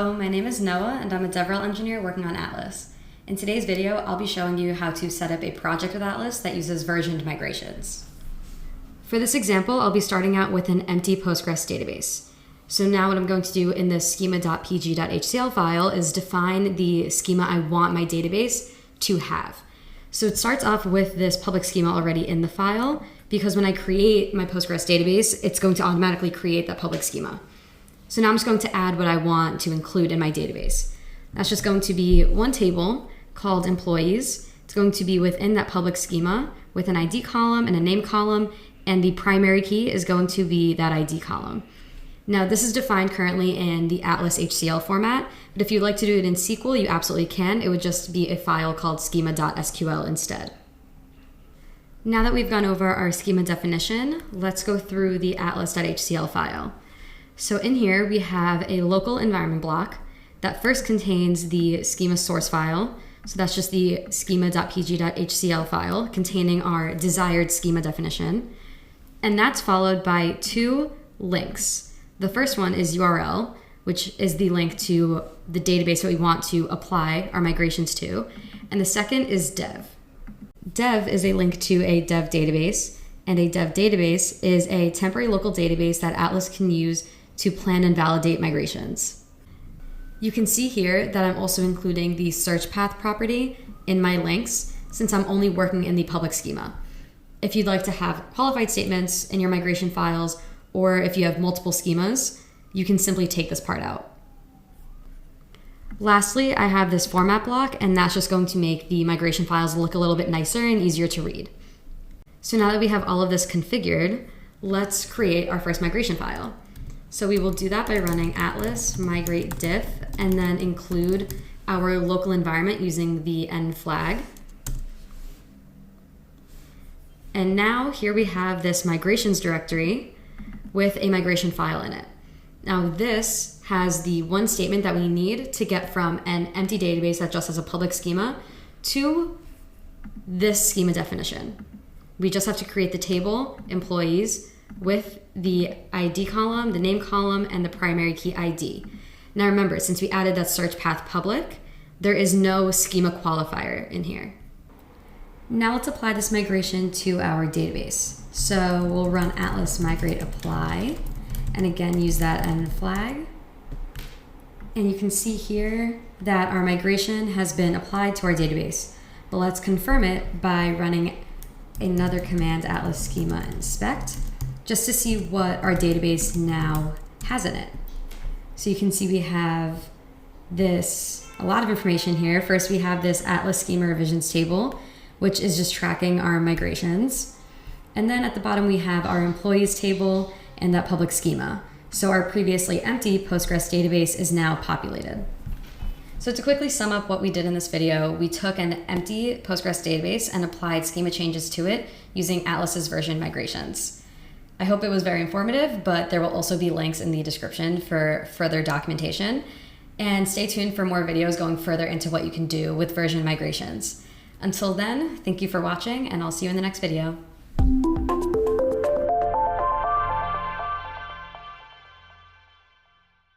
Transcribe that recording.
Hello, my name is Noah and I'm a DevRel engineer working on Atlas. In today's video, I'll be showing you how to set up a project with Atlas that uses versioned migrations. For this example, I'll be starting out with an empty Postgres database. So now what I'm going to do in this schema.pg.hcl file is define the schema I want my database to have. So it starts off with this public schema already in the file, because when I create my Postgres database, it's going to automatically create that public schema. So now I'm just going to add what I want to include in my database. That's just going to be one table called employees. It's going to be within that public schema with an ID column and a name column, and the primary key is going to be that ID column. Now this is defined currently in the Atlas HCL format, but if you'd like to do it in SQL, you absolutely can. It would just be a file called schema.sql instead. Now that we've gone over our schema definition, let's go through the atlas.hcl file. So in here, we have a local environment block that first contains the schema source file. So that's just the schema.pg.hcl file containing our desired schema definition. And that's followed by two links. The first one is URL, which is the link to the database that we want to apply our migrations to. And the second is dev. Dev is a link to a dev database, and a dev database is a temporary local database that Atlas can use to plan and validate migrations. You can see here that I'm also including the search path property in my links since I'm only working in the public schema. If you'd like to have qualified statements in your migration files, or if you have multiple schemas, you can simply take this part out. Lastly, I have this format block, and that's just going to make the migration files look a little bit nicer and easier to read. So now that we have all of this configured, let's create our first migration file. So we will do that by running atlas migrate diff and then include our local environment using the n flag. And now here we have this migrations directory with a migration file in it. Now this has the one statement that we need to get from an empty database that just has a public schema to this schema definition. We just have to create the table employees with the ID column, the name column, and the primary key ID. Now remember, since we added that search path public, there is no schema qualifier in here. Now let's apply this migration to our database. So we'll run atlas migrate apply, and again use that n flag. And you can see here that our migration has been applied to our database. But let's confirm it by running another command, atlas schema inspect, just to see what our database now has in it. So you can see we have a lot of information here. First, we have this Atlas schema revisions table, which is just tracking our migrations. And then at the bottom, we have our employees table and that public schema. So our previously empty Postgres database is now populated. So to quickly sum up what we did in this video, we took an empty Postgres database and applied schema changes to it using Atlas's version migrations. I hope it was very informative, but there will also be links in the description for further documentation. And stay tuned for more videos going further into what you can do with version migrations. Until then, thank you for watching, and I'll see you in the next video.